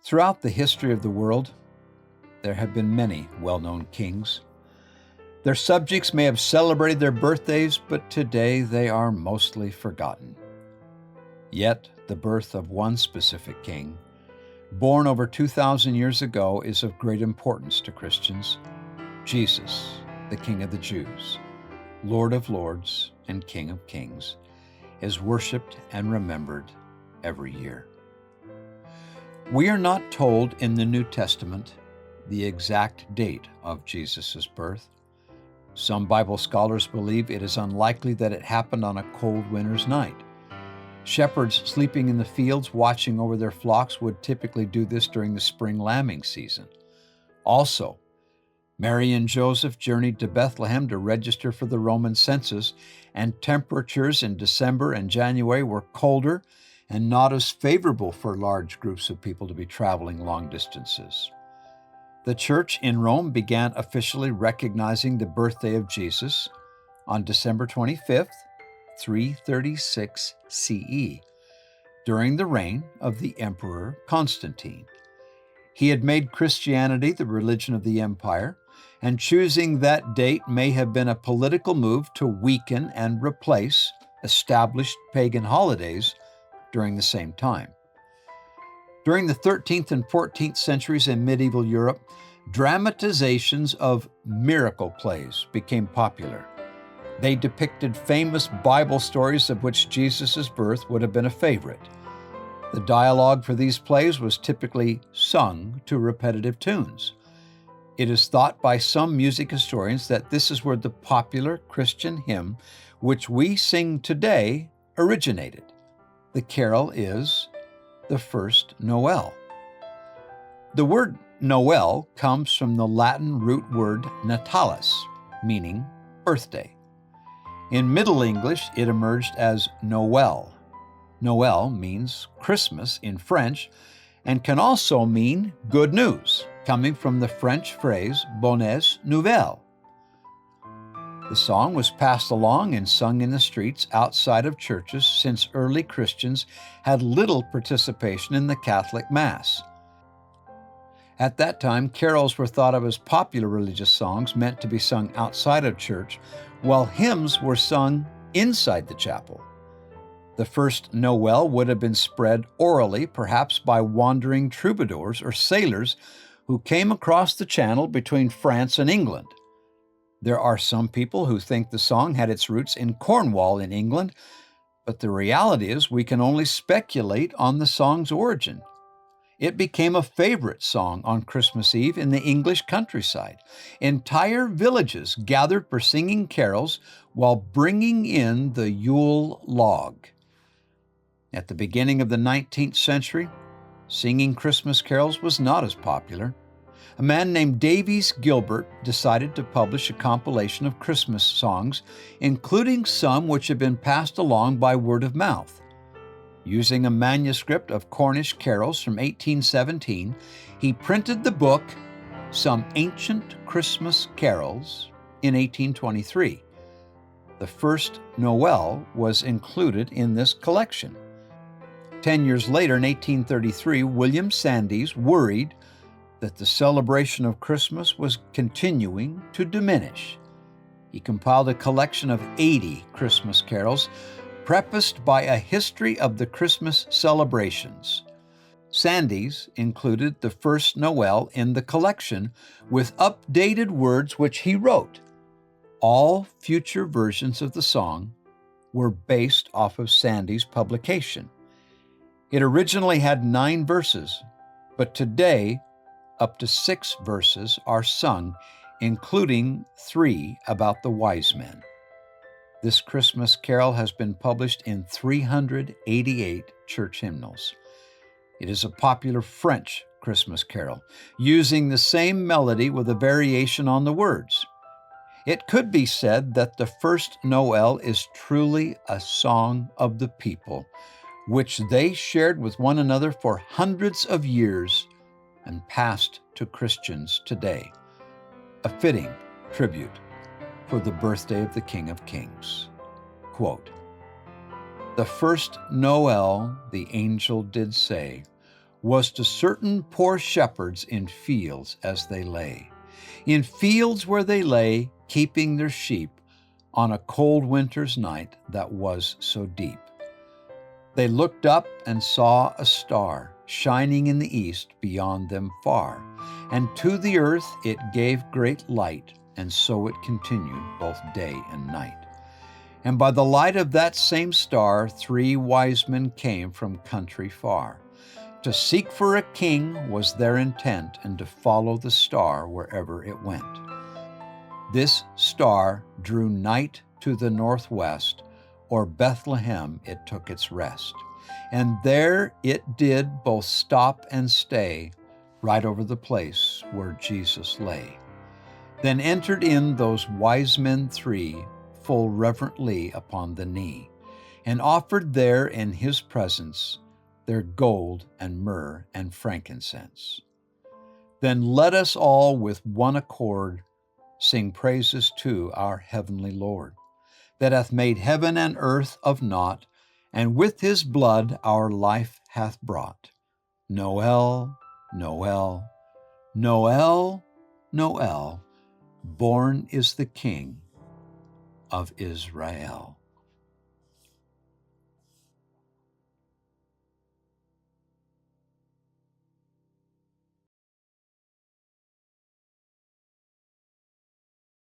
Throughout the history of the world, there have been many well-known kings. Their subjects may have celebrated their birthdays, but today they are mostly forgotten. Yet, the birth of one specific king, born over 2,000 years ago, is of great importance to Christians. Jesus, the King of the Jews, Lord of Lords and King of Kings, is worshiped and remembered every year. We are not told in the New Testament the exact date of Jesus' birth. Some Bible scholars believe it is unlikely that it happened on a cold winter's night. Shepherds sleeping in the fields watching over their flocks would typically do this during the spring lambing season. Also, Mary and Joseph journeyed to Bethlehem to register for the Roman census, and temperatures in December and January were colder and not as favorable for large groups of people to be traveling long distances. The Church in Rome began officially recognizing the birthday of Jesus on December 25th, 336 CE, during the reign of the Emperor Constantine. He had made Christianity the religion of the empire, and choosing that date may have been a political move to weaken and replace established pagan holidays during the same time. During the 13th and 14th centuries in medieval Europe, dramatizations of miracle plays became popular. They depicted famous Bible stories of which Jesus' birth would have been a favorite. The dialogue for these plays was typically sung to repetitive tunes. It is thought by some music historians that this is where the popular Christian hymn, which we sing today, originated. The carol is the First Noel. The word Noel comes from the Latin root word natalis, meaning birthday. In Middle English, it emerged as Noel. Noel means Christmas in French and can also mean good news, coming from the French phrase bonnes nouvelles. The song was passed along and sung in the streets outside of churches since early Christians had little participation in the Catholic Mass. At that time, carols were thought of as popular religious songs meant to be sung outside of church, while hymns were sung inside the chapel. The first Noel would have been spread orally, perhaps by wandering troubadours or sailors who came across the channel between France and England. There are some people who think the song had its roots in Cornwall in England, but the reality is we can only speculate on the song's origin. It became a favorite song on Christmas Eve in the English countryside. Entire villages gathered for singing carols while bringing in the Yule log. At the beginning of the 19th century, singing Christmas carols was not as popular. A man named Davies Gilbert decided to publish a compilation of Christmas songs, including some which had been passed along by word of mouth. Using a manuscript of Cornish carols from 1817, he printed the book Some Ancient Christmas Carols in 1823. The First Noel was included in this collection. 10 years later, in 1833, William Sandys worried that the celebration of Christmas was continuing to diminish. He compiled a collection of 80 Christmas carols, prefaced by a history of the Christmas celebrations. Sandys included the First Noel in the collection with updated words which he wrote. All future versions of the song were based off of Sandys' publication. It originally had 9 verses, but today up to 6 verses are sung, including 3 about the wise men. This Christmas carol has been published in 388 church hymnals. It is a popular French Christmas carol, using the same melody with a variation on the words. It could be said that the First Noel is truly a song of the people, which they shared with one another for hundreds of years and passed to Christians today. A fitting tribute for the birthday of the King of Kings. Quote, "The first Noel, the angel did say, was to certain poor shepherds in fields as they lay, in fields where they lay, keeping their sheep on a cold winter's night that was so deep. They looked up and saw a star shining in the east beyond them far, and to the earth it gave great light, and so it continued both day and night. And by the light of that same star 3 wise men came from country far. To seek for a king was their intent, and to follow the star wherever it went. This star drew night to the northwest, or Bethlehem it took its rest. And there it did both stop and stay, right over the place where Jesus lay. Then entered in those wise men 3, full reverently upon the knee, and offered there in his presence their gold and myrrh and frankincense. Then let us all with one accord sing praises to our heavenly Lord, that hath made heaven and earth of naught, and with his blood our life hath brought. Noel, Noel, Noel, Noel, born is the King of Israel.